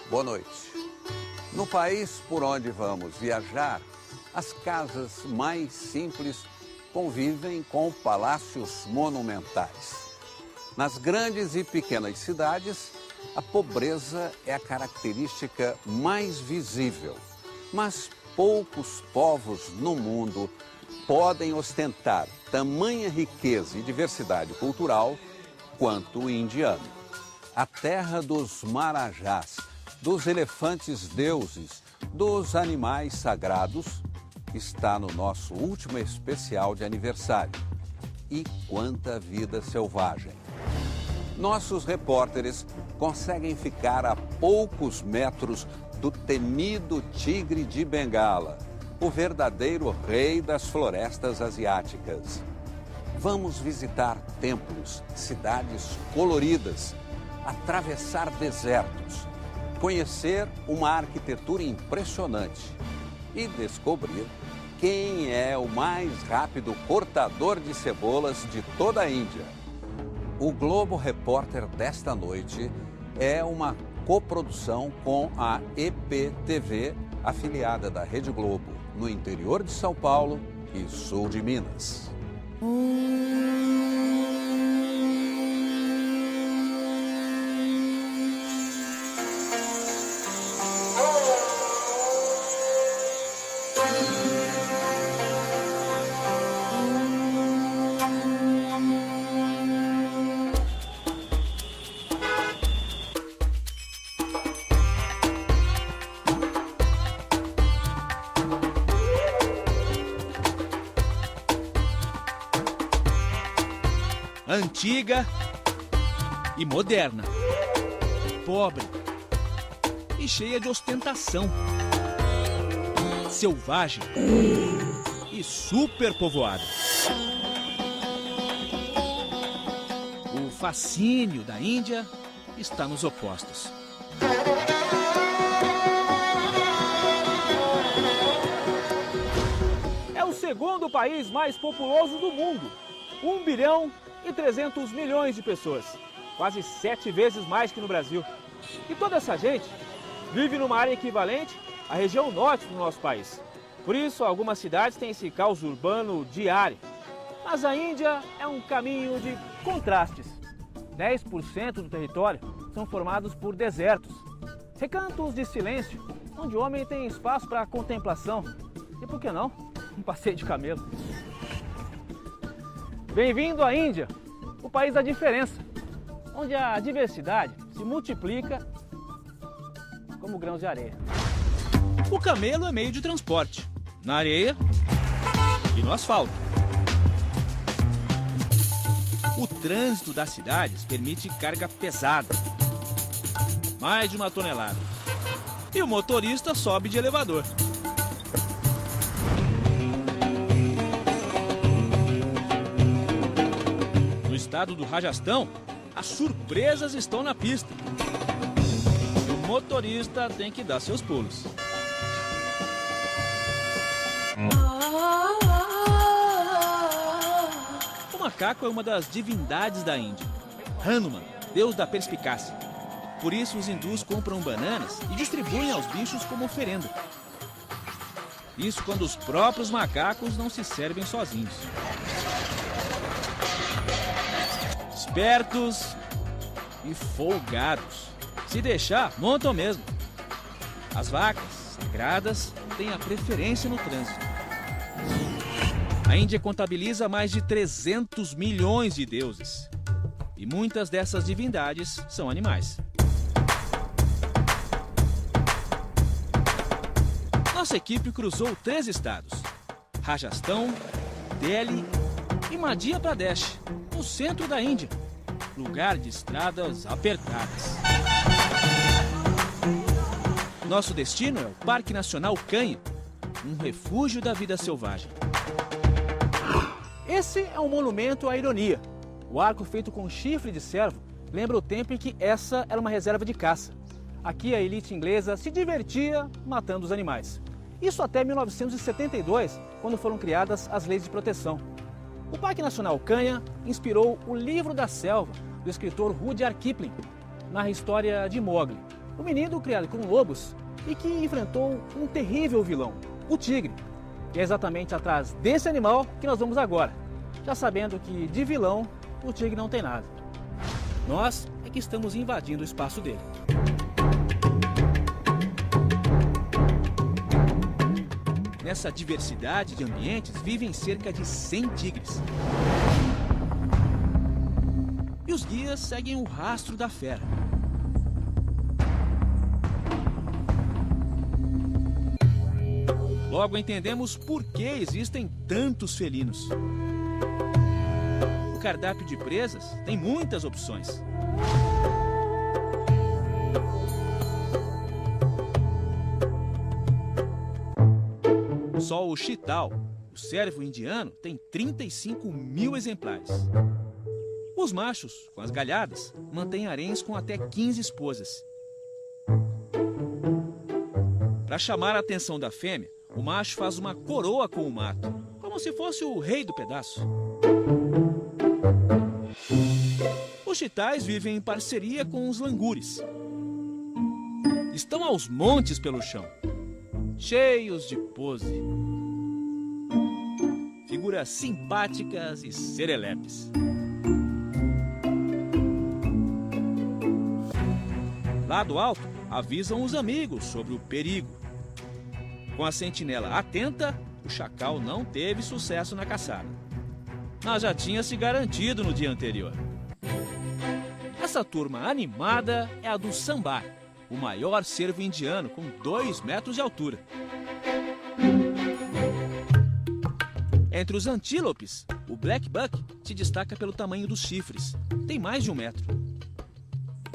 Boa noite. No país por onde vamos viajar, as casas mais simples convivem com palácios monumentais. Nas grandes e pequenas cidades, a pobreza é a característica mais visível. Mas poucos povos no mundo podem ostentar tamanha riqueza e diversidade cultural quanto o indiano. A terra dos marajás, dos elefantes deuses, dos animais sagrados, está no nosso último especial de aniversário. E quanta vida selvagem! Nossos repórteres conseguem ficar a poucos metros do temido tigre de Bengala, o verdadeiro rei das florestas asiáticas. Vamos visitar templos, cidades coloridas, atravessar desertos, conhecer uma arquitetura impressionante e descobrir quem é o mais rápido cortador de cebolas de toda a Índia. O Globo Repórter desta noite é uma coprodução com a EPTV, afiliada da Rede Globo, no interior de São Paulo e sul de Minas. Antiga e moderna, pobre e cheia de ostentação, selvagem e superpovoada. O fascínio da Índia está nos opostos. É o segundo país mais populoso do mundo, 1 bilhão e 300 milhões de pessoas, quase 7 vezes mais que no Brasil. E toda essa gente vive numa área equivalente à região norte do nosso país. Por isso, algumas cidades têm esse caos urbano diário. Mas a Índia é um caminho de contrastes. 10% do território são formados por desertos, recantos de silêncio, onde o homem tem espaço para contemplação. E por que não? Um passeio de camelo. Bem-vindo à Índia, o país da diferença, onde a diversidade se multiplica como grãos de areia. O camelo é meio de transporte, na areia e no asfalto. O trânsito das cidades permite carga pesada, mais de 1 tonelada, e o motorista sobe de elevador. No estado do Rajastão, as surpresas estão na pista. E o motorista tem que dar seus pulos. O macaco é uma das divindades da Índia. Hanuman, deus da perspicácia. Por isso os hindus compram bananas e distribuem aos bichos como oferenda. Isso quando os próprios macacos não se servem sozinhos. Espertos e folgados. Se deixar, montam mesmo. As vacas sagradas têm a preferência no trânsito. A Índia contabiliza mais de 300 milhões de deuses. E muitas dessas divindades são animais. Nossa equipe cruzou 3 estados: Rajastão, Delhi e Madhya Pradesh, no centro da Índia, lugar de estradas apertadas. Nosso destino é o Parque Nacional Kanha, um refúgio da vida selvagem. Esse é um monumento à ironia. O arco feito com chifre de cervo lembra o tempo em que essa era uma reserva de caça. Aqui a elite inglesa se divertia matando os animais. Isso até 1972, quando foram criadas as leis de proteção. O Parque Nacional Kanha inspirou o Livro da Selva, do escritor Rudyard Kipling, narra a história de Mowgli, Um menino criado com lobos e que enfrentou um terrível vilão, o tigre. E é exatamente atrás desse animal que nós vamos agora, já sabendo que de vilão o tigre não tem nada. Nós é que estamos invadindo o espaço dele. Nessa diversidade de ambientes vivem cerca de 100 tigres. E os guias seguem o rastro da fera. Logo entendemos por que existem tantos felinos. O cardápio de presas tem muitas opções. Só o chital, o cervo indiano, tem 35 mil exemplares. Os machos, com as galhadas, mantêm haréns com até 15 esposas. Para chamar a atenção da fêmea, o macho faz uma coroa com o mato, como se fosse o rei do pedaço. Os chitais vivem em parceria com os langures. Estão aos montes pelo chão, cheios de pose. Figuras simpáticas e serelepes. Lá do alto, avisam os amigos sobre o perigo. Com a sentinela atenta, o chacal não teve sucesso na caçada, mas já tinha se garantido no dia anterior. Essa turma animada é a do sambar, o maior cervo indiano com 2 metros de altura. Entre os antílopes, o black buck se destaca pelo tamanho dos chifres, tem mais de 1 metro.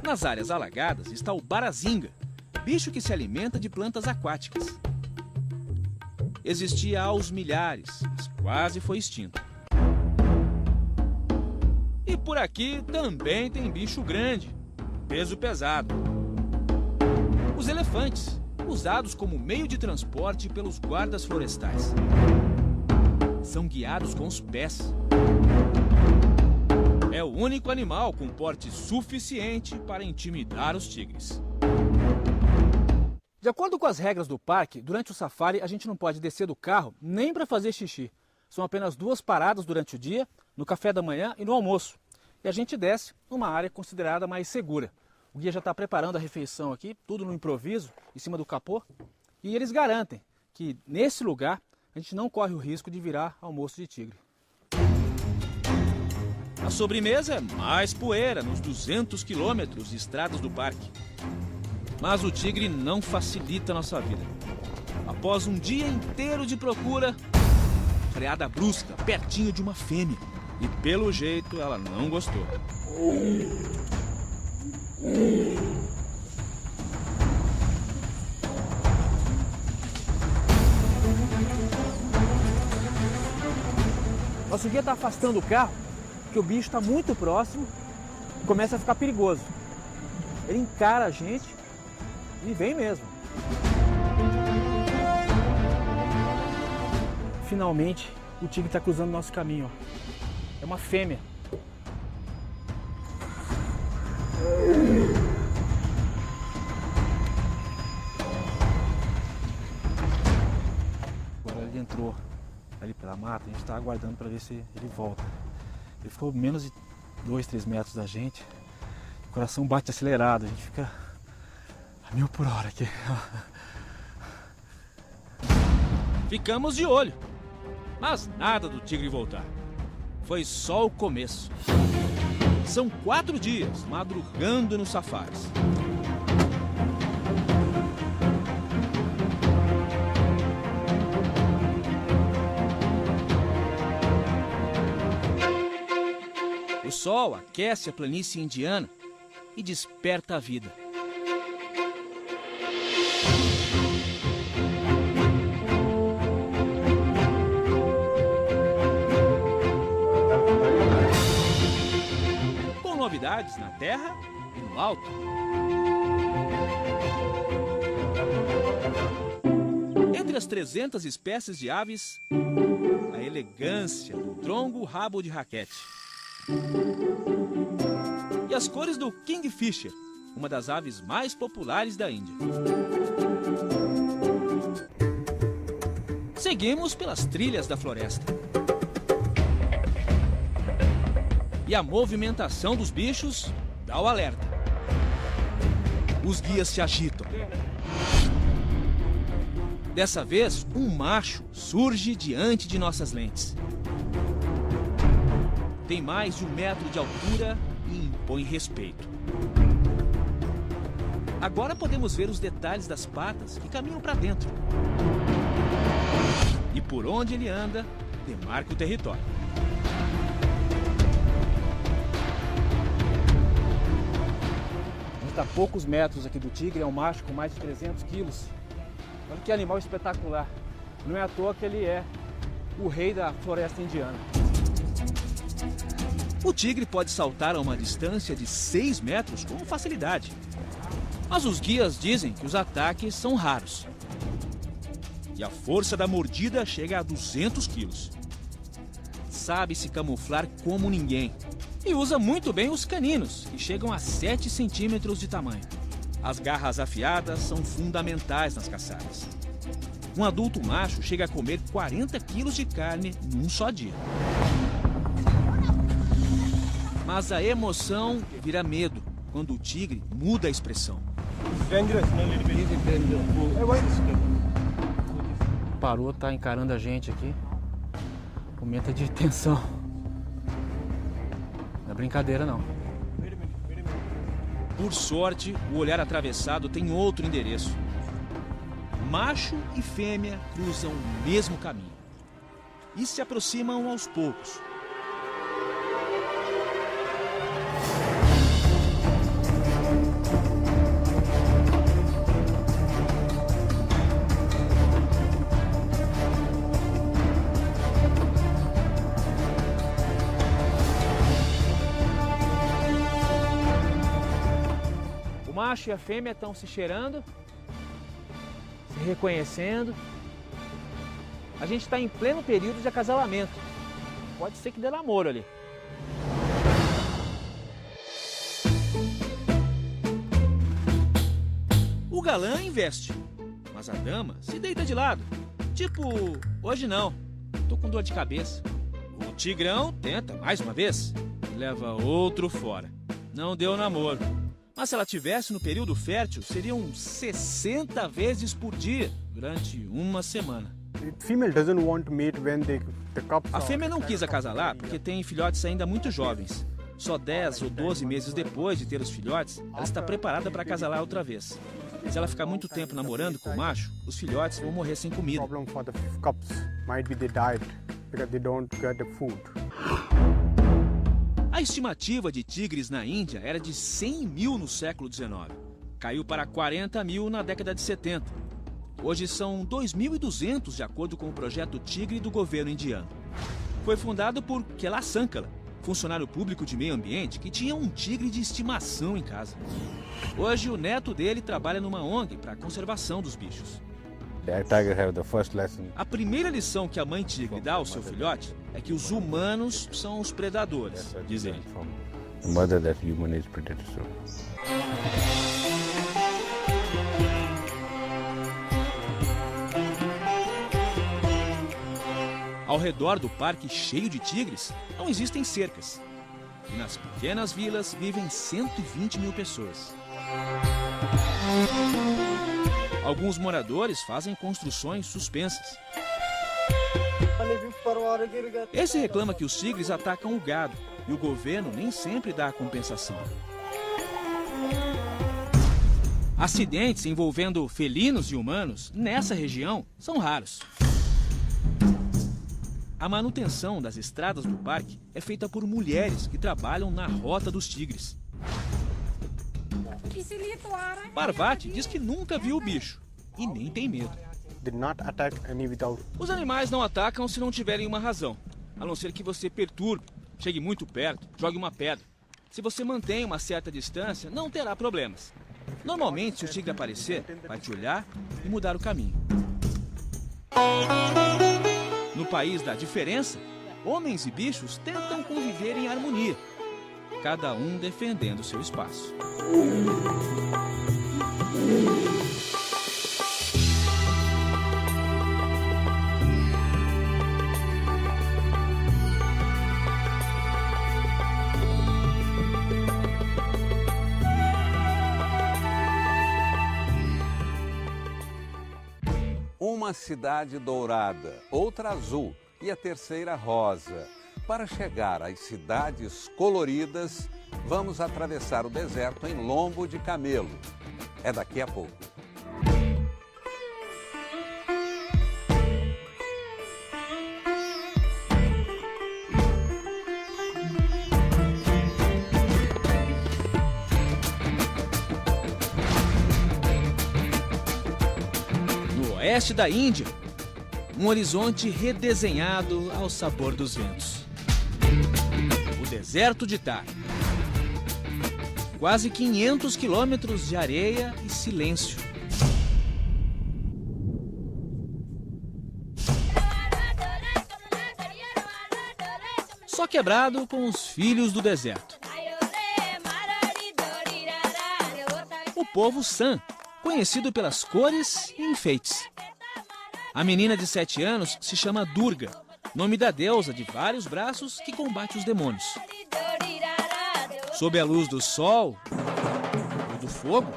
Nas áreas alagadas está o barazinga, bicho que se alimenta de plantas aquáticas. Existia aos milhares, mas quase foi extinto. E por aqui também tem bicho grande, peso pesado. Os elefantes, usados como meio de transporte pelos guardas florestais. São guiados com os pés. É o único animal com porte suficiente para intimidar os tigres. De acordo com as regras do parque, durante o safari a gente não pode descer do carro nem para fazer xixi. São apenas 2 paradas durante o dia, no café da manhã e no almoço. E a gente desce numa área considerada mais segura. O guia já está preparando a refeição aqui, tudo no improviso, em cima do capô. E eles garantem que nesse lugar a gente não corre o risco de virar almoço de tigre. A sobremesa é mais poeira nos 200 quilômetros de estradas do parque. Mas o tigre não facilita a nossa vida. Após um dia inteiro de procura, freada brusca, pertinho de uma fêmea. E pelo jeito ela não gostou. Nosso guia está afastando o carro, porque o bicho está muito próximo e começa a ficar perigoso. Ele encara a gente e vem mesmo. Finalmente, o tigre está cruzando o nosso caminho. É uma fêmea. Agora ele entrou ali pela mata, a gente está aguardando para ver se ele volta. Ele ficou menos de 2, 3 metros da gente. O coração bate acelerado, a gente fica a 1000 por hora aqui. Ficamos de olho, mas nada do tigre voltar. Foi só o começo. São 4 dias madrugando nos safaris. O sol aquece a planície indiana e desperta a vida. Com novidades na terra e no alto. Entre as 300 espécies de aves, a elegância do drongo-rabo de raquete. E as cores do kingfisher, uma das aves mais populares da Índia. Seguimos pelas trilhas da floresta. E a movimentação dos bichos dá o alerta. Os guias se agitam. Dessa vez, um macho surge diante de nossas lentes. Tem mais de 1 metro de altura e impõe respeito. Agora podemos ver os detalhes das patas que caminham para dentro. E por onde ele anda, demarca o território. A gente está a poucos metros aqui do tigre, é um macho com mais de 300 quilos. Olha que animal espetacular. Não é à toa que ele é o rei da floresta indiana. O tigre pode saltar a uma distância de 6 metros com facilidade. Mas os guias dizem que os ataques são raros. E a força da mordida chega a 200 quilos. Sabe se camuflar como ninguém. E usa muito bem os caninos, que chegam a 7 centímetros de tamanho. As garras afiadas são fundamentais nas caçadas. Um adulto macho chega a comer 40 quilos de carne num só dia. Mas a emoção vira medo quando o tigre muda a expressão. Parou, tá encarando a gente aqui. Momento de tensão. Não é brincadeira, não. Por sorte, o olhar atravessado tem outro endereço. Macho e fêmea cruzam o mesmo caminho e se aproximam aos poucos. O macho e a fêmea estão se cheirando, se reconhecendo. A gente está em pleno período de acasalamento. Pode ser que dê namoro ali. O galã investe, mas a dama se deita de lado. Tipo, hoje não, tô com dor de cabeça. O tigrão tenta mais uma vez e leva outro fora. Não deu namoro. Mas se ela tivesse no período fértil, seriam 60 vezes por dia, durante uma semana. A fêmea não quis acasalar porque tem filhotes ainda muito jovens. Só 10 ou 12 meses depois de ter os filhotes, ela está preparada para acasalar outra vez. Se ela ficar muito tempo namorando com o macho, os filhotes vão morrer sem comida. A estimativa de tigres na Índia era de 100 mil no século XIX. Caiu para 40 mil na década de 70. Hoje são 2.200, de acordo com o projeto Tigre do governo indiano. Foi fundado por Kailash Sankala, funcionário público de meio ambiente que tinha um tigre de estimação em casa. Hoje o neto dele trabalha numa ONG para a conservação dos bichos. A primeira lição que a mãe tigre dá ao seu filhote é que os humanos são os predadores, diz ele. Ao redor do parque cheio de tigres, não existem cercas. E nas pequenas vilas vivem 120 mil pessoas. Alguns moradores fazem construções suspensas. Esse reclama que os tigres atacam o gado e o governo nem sempre dá a compensação. Acidentes envolvendo felinos e humanos nessa região são raros. A manutenção das estradas do parque é feita por mulheres que trabalham na rota dos tigres. Parvati diz que nunca viu o bicho e nem tem medo. Os animais não atacam se não tiverem uma razão, a não ser que você perturbe, chegue muito perto, jogue uma pedra. Se você mantém uma certa distância, não terá problemas. Normalmente, se o tigre aparecer, vai te olhar e mudar o caminho. No país da diferença, homens e bichos tentam conviver em harmonia. cada um defendendo seu espaço. Uma cidade dourada, outra azul e a terceira rosa. Para chegar às cidades coloridas, vamos atravessar o deserto em lombo de camelo. É daqui a pouco. No oeste da Índia, um horizonte redesenhado ao sabor dos ventos. O deserto de Thar. Quase 500 quilômetros de areia e silêncio. Só quebrado com os filhos do deserto. O povo San, conhecido pelas cores e enfeites. A menina de 7 anos se chama Durga, nome da deusa de vários braços que combate os demônios. Sob a luz do sol ou do fogo,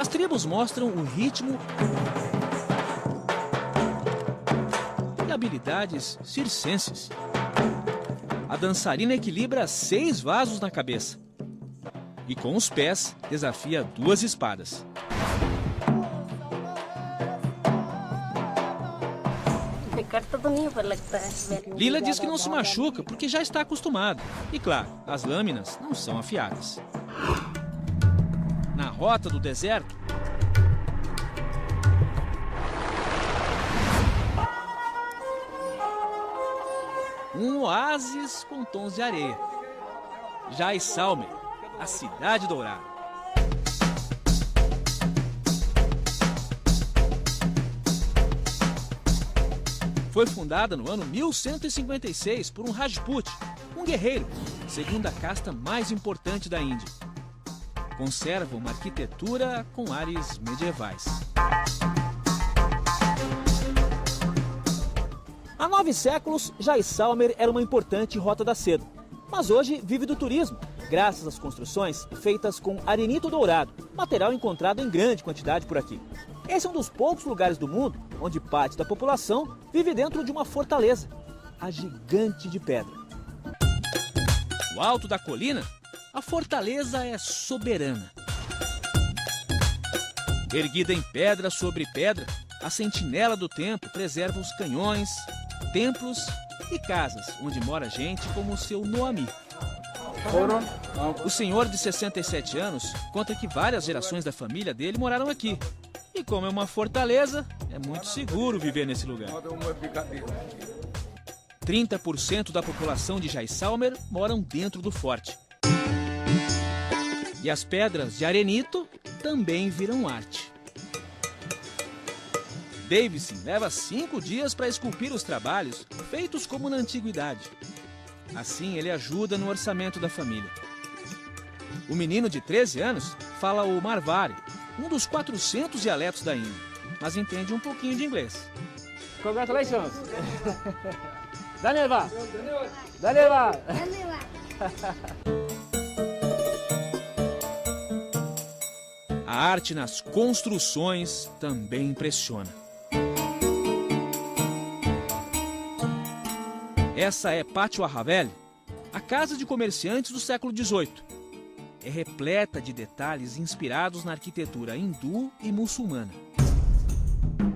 as tribos mostram o ritmo e habilidades circenses. A dançarina equilibra 6 vasos na cabeça e com os pés desafia 2 espadas. Lila diz que não se machuca porque já está acostumada. E claro, as lâminas não são afiadas. Na rota do deserto, um oásis com tons de areia. Jaisalmer, a cidade dourada. Foi fundada no ano 1156 por um Rajput, um guerreiro, segunda casta mais importante da Índia. Conserva uma arquitetura com ares medievais. Há 9 séculos, Jaisalmer era uma importante rota da seda, mas hoje vive do turismo, graças às construções feitas com arenito dourado, material encontrado em grande quantidade por aqui. Esse é um dos poucos lugares do mundo onde parte da população vive dentro de uma fortaleza, a Gigante de Pedra. No alto da colina, a fortaleza é soberana. Erguida em pedra sobre pedra, a sentinela do templo preserva os canhões, templos e casas onde mora gente como o seu Noami. O senhor de 67 anos conta que várias gerações da família dele moraram aqui. E como é uma fortaleza, é muito seguro viver nesse lugar. 30% da população de Jaisalmer moram dentro do forte. E as pedras de arenito também viram arte. Davison leva 5 dias para esculpir os trabalhos feitos como na antiguidade. Assim, ele ajuda no orçamento da família. O menino de 13 anos fala o Marvari, um dos 400 dialetos da Índia, mas entende um pouquinho de inglês. Congratulations! Daniela! Daniela! A arte nas construções também impressiona. Essa é Pátio Arravel, a casa de comerciantes do século XVIII. É repleta de detalhes inspirados na arquitetura hindu e muçulmana.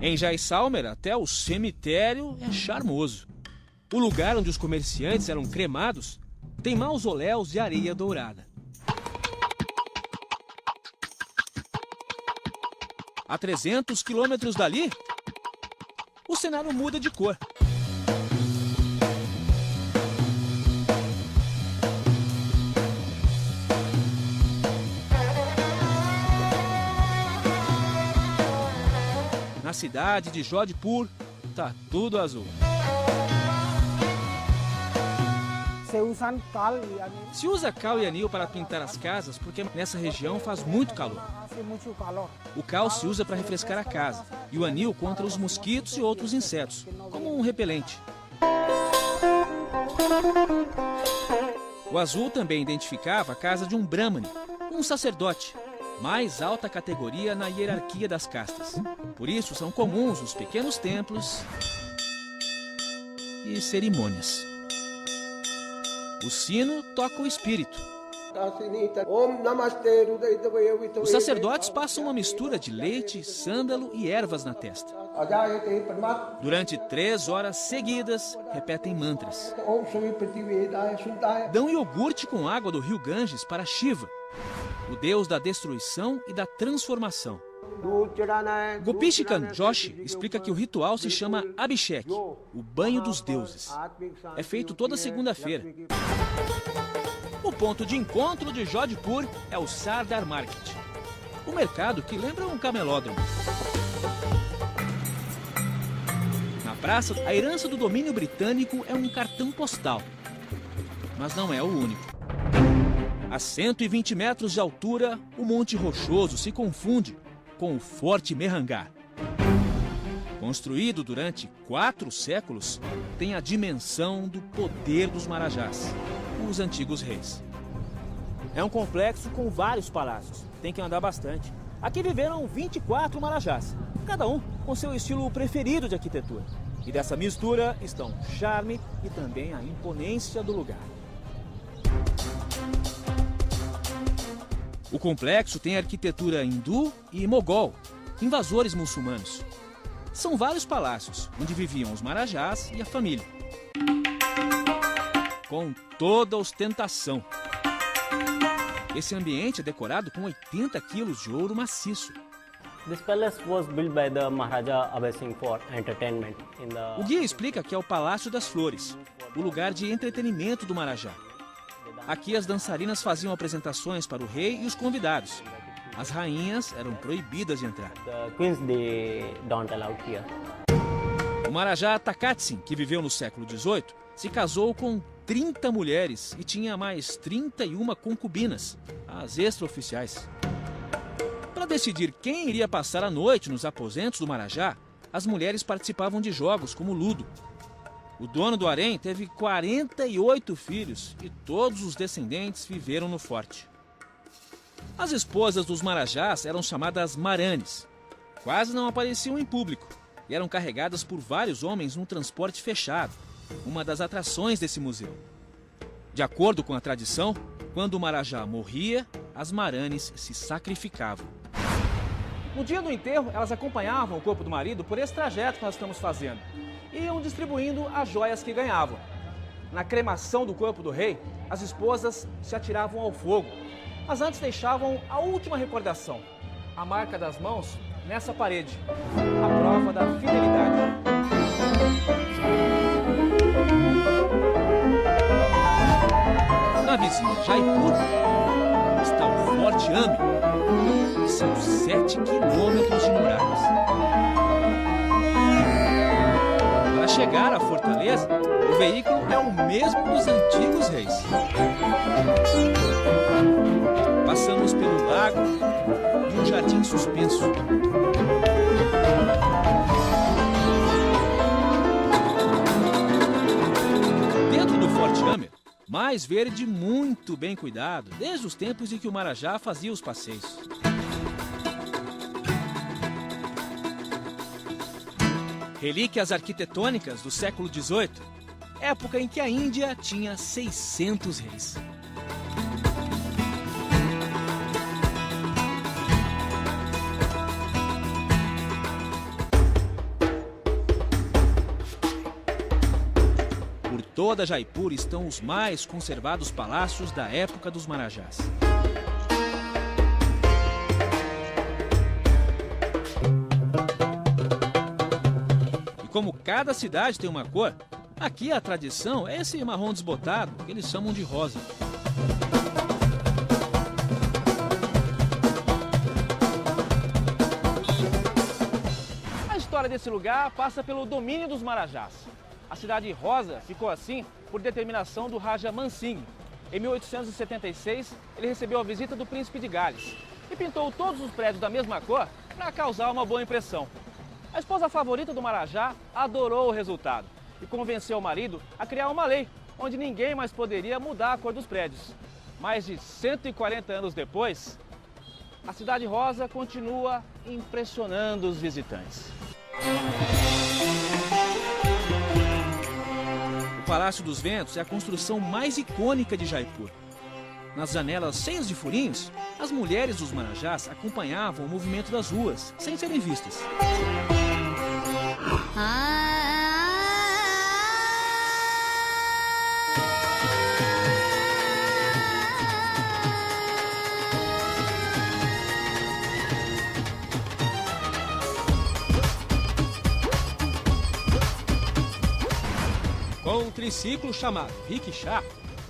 Em Jaisalmer, até o cemitério é charmoso. O lugar onde os comerciantes eram cremados tem mausoléus de areia dourada. A 300 quilômetros dali, o cenário muda de cor. Na cidade de Jodhpur, tá tudo azul. Se usa cal e anil para pintar as casas porque nessa região faz muito calor. O cal se usa para refrescar a casa e o anil contra os mosquitos e outros insetos, como um repelente. O azul também identificava a casa de um brahmane, um sacerdote, mais alta categoria na hierarquia das castas. Por isso são comuns os pequenos templos e cerimônias. O sino toca o espírito. Os sacerdotes passam uma mistura de leite, sândalo e ervas na testa. Durante 3 horas seguidas, repetem mantras. Dão iogurte com água do rio Ganges para Shiva, o deus da destruição e da transformação. Gopishkan Joshi explica que o ritual se chama Abhishek, o banho dos deuses. É feito toda segunda-feira. O ponto de encontro de Jodhpur é o Sardar Market, o mercado que lembra um camelódromo. Na praça, a herança do domínio britânico é um cartão postal, mas não é o único. A 120 metros de altura, o Monte Rochoso se confunde com o Forte Mehrangar. Construído durante 4 séculos, tem a dimensão do poder dos Marajás, os antigos reis. É um complexo com vários palácios, tem que andar bastante. Aqui viveram 24 Marajás, cada um com seu estilo preferido de arquitetura. E dessa mistura estão o charme e também a imponência do lugar. O complexo tem arquitetura hindu e mogol, invasores muçulmanos. São vários palácios, onde viviam os Marajás e a família. Com toda a ostentação. Esse ambiente é decorado com 80 quilos de ouro maciço. O guia explica que é o Palácio das Flores, o lugar de entretenimento do Marajá. Aqui as dançarinas faziam apresentações para o rei e os convidados. As rainhas eram proibidas de entrar. O Marajá Takatsin, que viveu no século XVIII, se casou com 30 mulheres e tinha mais 31 concubinas, as extraoficiais. Para decidir quem iria passar a noite nos aposentos do Marajá, as mulheres participavam de jogos como ludo. O dono do harém teve 48 filhos e todos os descendentes viveram no forte. As esposas dos Marajás eram chamadas Maranes. Quase não apareciam em público e eram carregadas por vários homens num transporte fechado, uma das atrações desse museu. De acordo com a tradição, quando o Marajá morria, as Maranes se sacrificavam. No dia do enterro, elas acompanhavam o corpo do marido por esse trajeto que nós estamos fazendo. Iam distribuindo as joias que ganhavam. Na cremação do corpo do rei, as esposas se atiravam ao fogo, mas antes deixavam a última recordação, a marca das mãos nessa parede, a prova da fidelidade. Na vizinha Jaipur está o Forte Amer, que são 7 quilômetros de muralhas. Para chegar à fortaleza, o veículo é o mesmo dos antigos reis. Passamos pelo lago e um jardim suspenso. Dentro do Forte Amer, mais verde muito bem cuidado, desde os tempos em que o Marajá fazia os passeios. Relíquias arquitetônicas do século XVIII, época em que a Índia tinha 600 reis. Por toda Jaipur estão os mais conservados palácios da época dos Marajás. Como cada cidade tem uma cor, aqui a tradição é esse marrom desbotado, que eles chamam de rosa. A história desse lugar passa pelo domínio dos Marajás. A cidade rosa ficou assim por determinação do Raja Man Singh. Em 1876, ele recebeu a visita do príncipe de Gales e pintou todos os prédios da mesma cor para causar uma boa impressão. A esposa favorita do Marajá adorou o resultado e convenceu o marido a criar uma lei onde ninguém mais poderia mudar a cor dos prédios. Mais de 140 anos depois, a Cidade Rosa continua impressionando os visitantes. O Palácio dos Ventos é a construção mais icônica de Jaipur. Nas janelas cheias de furinhos, as mulheres dos Marajás acompanhavam o movimento das ruas, sem serem vistas. Com um triciclo chamado Rickshaw,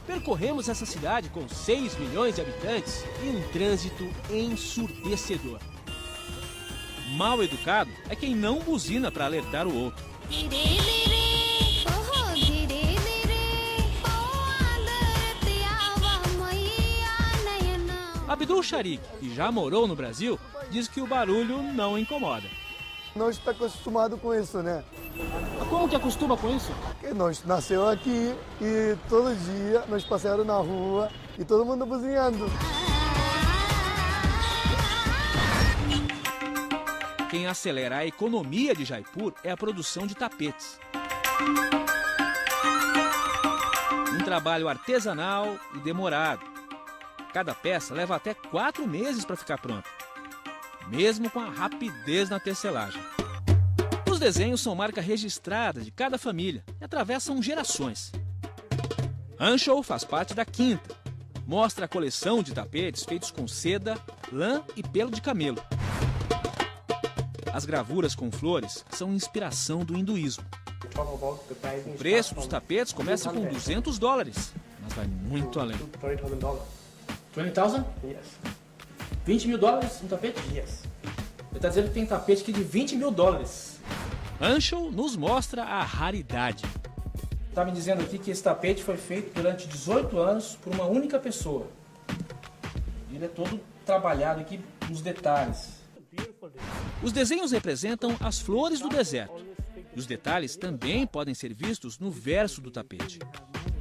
percorremos essa cidade com 6 milhões de habitantes e um trânsito ensurdecedor. Mal educado é quem não buzina para alertar o outro. Abdul Sharik, que já morou no Brasil, diz que o barulho não incomoda. Nós estamos acostumados com isso, né? Como que acostuma com isso? Porque nós nasceu aqui e todo dia nós passamos na rua e todo mundo buzinando. Quem acelera a economia de Jaipur é a produção de tapetes. Um trabalho artesanal e demorado. Cada peça leva até 4 meses para ficar pronta, mesmo com a rapidez na tecelagem. Os desenhos são marca registrada de cada família e atravessam gerações. Anshul faz parte da quinta. Mostra a coleção de tapetes feitos com seda, lã e pelo de camelo. As gravuras com flores são inspiração do hinduísmo. O preço dos tapetes começa com $200, mas vai muito além. $20,000? Yes. $20 mil um tapete? Yes. Ele está dizendo que tem tapete aqui de $20 mil. Anshul nos mostra a raridade. Está me dizendo aqui que esse tapete foi feito durante 18 anos por uma única pessoa. Ele é todo trabalhado aqui nos detalhes. Os desenhos representam as flores do deserto. E os detalhes também podem ser vistos no verso do tapete.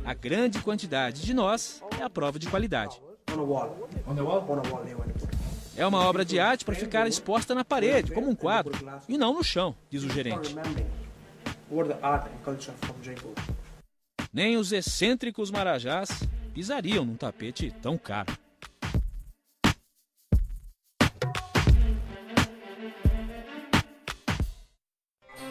A grande quantidade de nós é a prova de qualidade. É uma obra de arte para ficar exposta na parede, como um quadro, e não no chão, diz o gerente. Nem os excêntricos marajás pisariam num tapete tão caro.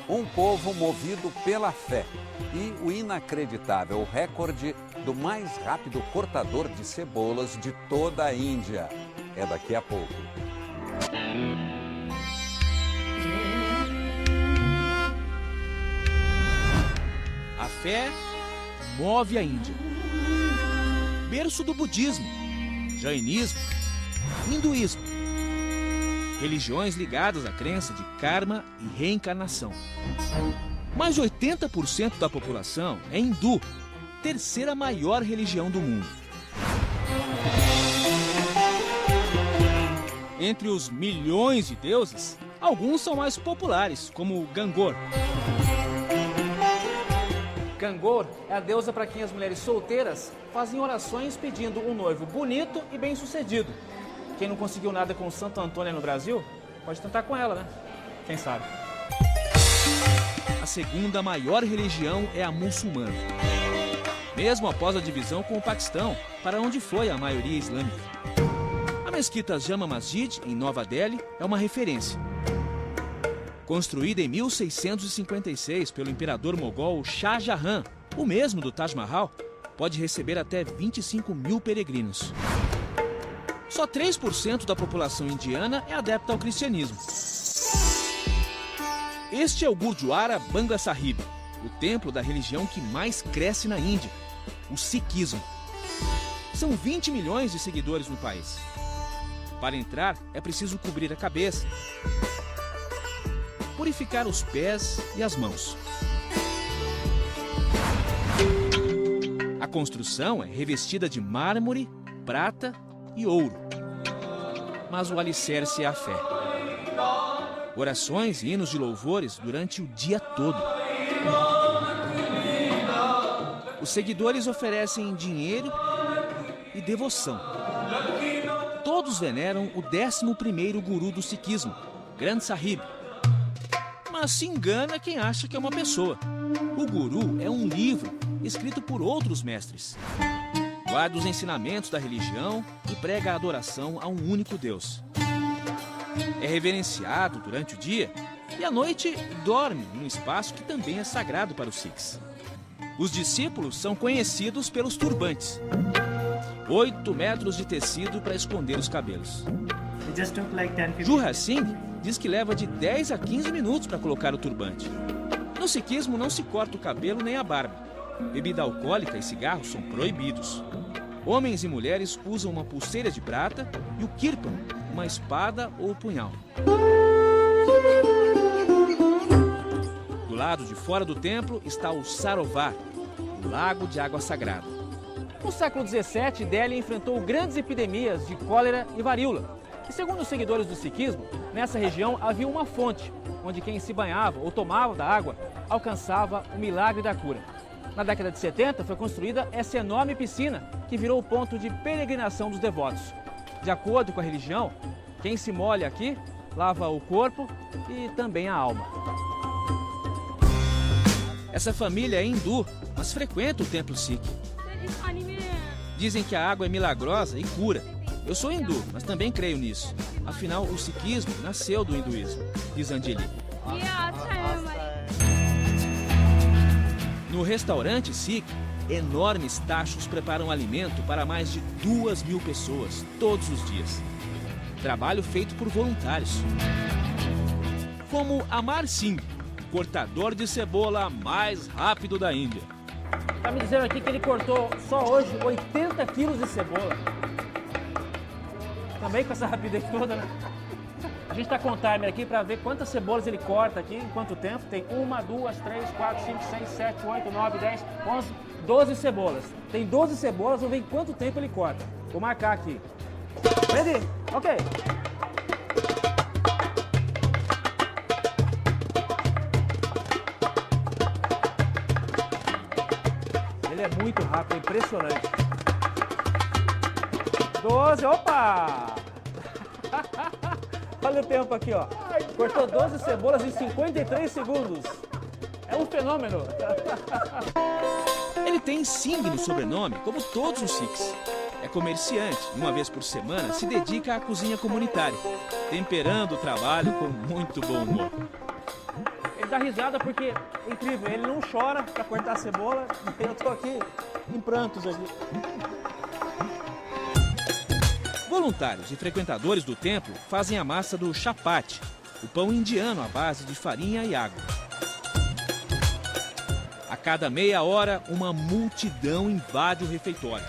Um povo movido pela fé e o inacreditável recorde do mais rápido cortador de cebolas de toda a Índia. É daqui a pouco. A fé move a Índia. Berço do budismo, jainismo, hinduísmo. Religiões ligadas à crença de karma e reencarnação. Mais de 80% da população é hindu, terceira maior religião do mundo. Entre os milhões de deuses, alguns são mais populares, como Gangor. Gangor é a deusa para quem as mulheres solteiras fazem orações pedindo um noivo bonito e bem-sucedido. Quem não conseguiu nada com Santo Antônio no Brasil, pode tentar com ela, né? Quem sabe? A segunda maior religião é a muçulmana. Mesmo após a divisão com o Paquistão, para onde foi a maioria islâmica. A mesquita Jama Masjid, em Nova Delhi, é uma referência. Construída em 1656 pelo imperador mogol Shah Jahan, o mesmo do Taj Mahal, pode receber até 25 mil peregrinos. Só 3% da população indiana é adepta ao cristianismo. Este é o Gurdwara Bangla Sahib, o templo da religião que mais cresce na Índia, o Sikhismo. São 20 milhões de seguidores no país. Para entrar, é preciso cobrir a cabeça, purificar os pés e as mãos. A construção é revestida de mármore, prata e ouro. Mas o alicerce é a fé. Orações e hinos de louvores durante o dia todo. Os seguidores oferecem dinheiro e devoção. Todos veneram o 11º guru do sikhismo, Granth Sahib. Mas se engana quem acha que é uma pessoa. O guru é um livro escrito por outros mestres. Guarda os ensinamentos da religião e prega a adoração a um único Deus. É reverenciado durante o dia e à noite dorme num espaço que também é sagrado para os Sikhs. Os discípulos são conhecidos pelos turbantes. 8 metros de tecido para esconder os cabelos. Jurra Singh diz que leva de 10 a 15 minutos para colocar o turbante. No sikhismo não se corta o cabelo nem a barba. Bebida alcoólica e cigarros são proibidos. Homens e mulheres usam uma pulseira de prata e o kirpan, uma espada ou punhal. Do lado de fora do templo está o Sarovar, o lago de água sagrada. No século XVII, Delhi enfrentou grandes epidemias de cólera e varíola. E segundo os seguidores do sikhismo, nessa região havia uma fonte, onde quem se banhava ou tomava da água alcançava o milagre da cura. Na década de 70 foi construída essa enorme piscina, que virou o ponto de peregrinação dos devotos. De acordo com a religião, quem se molha aqui lava o corpo e também a alma. Essa família é hindu, mas frequenta o templo Sikh. Dizem que a água é milagrosa e cura. Eu sou hindu, mas também creio nisso. Afinal, o sikhismo nasceu do hinduísmo, diz Anjali. No restaurante Sikh, enormes tachos preparam alimento para mais de 2.000 pessoas, todos os dias. Trabalho feito por voluntários. Como Amar Singh, cortador de cebola mais rápido da Índia. Está me dizendo aqui que ele cortou só hoje 80 quilos de cebola. Também com essa rapidez toda, né? A gente está com o timer aqui para ver quantas cebolas ele corta aqui, em quanto tempo. Tem 1, 2, 3, 4, 5, 6, 7, 8, 9, 10, 11, 12 cebolas. Tem 12 cebolas, vamos ver em quanto tempo ele corta. Vou marcar aqui. Ready? Ok. Ele é muito rápido, é impressionante. 12, opa! Olha o tempo aqui, ó. Cortou 12 cebolas em 53 segundos. É um fenômeno. Ele tem Singh no sobrenome, como todos os Sikhs. É comerciante e uma vez por semana se dedica à cozinha comunitária, temperando o trabalho com muito bom humor. Ele dá risada porque é incrível, ele não chora para cortar a cebola e eu tô aqui em prantos aqui. Voluntários e frequentadores do templo fazem a massa do chapati, o pão indiano à base de farinha e água. A cada meia hora, uma multidão invade o refeitório.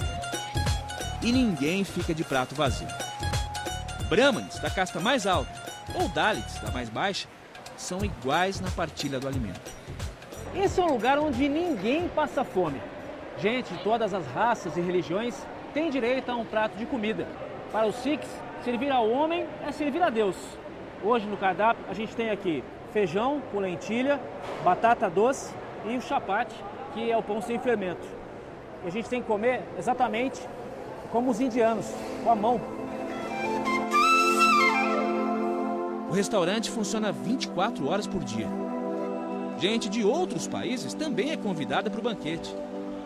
E ninguém fica de prato vazio. Brahmanes, da casta mais alta, ou Dalits, da mais baixa, são iguais na partilha do alimento. Esse é um lugar onde ninguém passa fome. Gente de todas as raças e religiões tem direito a um prato de comida. Para os Sikhs, servir ao homem é servir a Deus. Hoje no cardápio a gente tem aqui feijão com lentilha, batata doce e o chapati, que é o pão sem fermento. E a gente tem que comer exatamente como os indianos, com a mão. O restaurante funciona 24 horas por dia. Gente de outros países também é convidada para o banquete,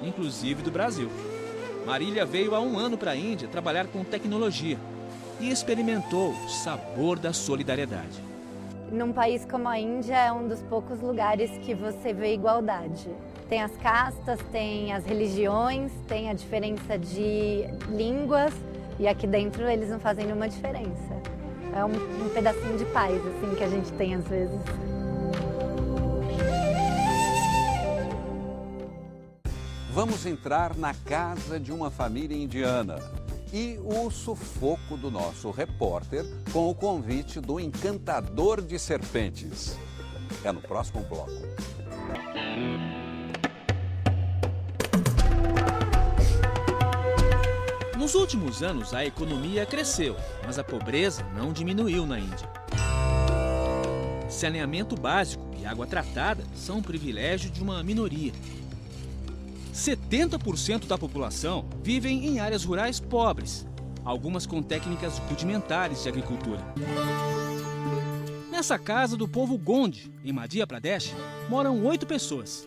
inclusive do Brasil. Marília veio há 1 ano para a Índia trabalhar com tecnologia e experimentou o sabor da solidariedade. Num país como a Índia, é um dos poucos lugares que você vê igualdade. Tem as castas, tem as religiões, tem a diferença de línguas e aqui dentro eles não fazem nenhuma diferença. É um pedacinho de paz assim que a gente tem às vezes. Vamos entrar na casa de uma família indiana e o sufoco do nosso repórter com o convite do encantador de serpentes. É no próximo bloco. Nos últimos anos, a economia cresceu, mas a pobreza não diminuiu na Índia. Saneamento básico e água tratada são um privilégio de uma minoria. 70% da população vivem em áreas rurais pobres, algumas com técnicas rudimentares de agricultura. Nessa casa do povo Gondi, em Madhya Pradesh, moram 8 pessoas.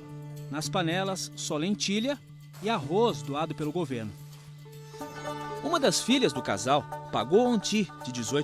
Nas panelas, só lentilha e arroz doado pelo governo. Uma das filhas do casal pagou Onti, de 18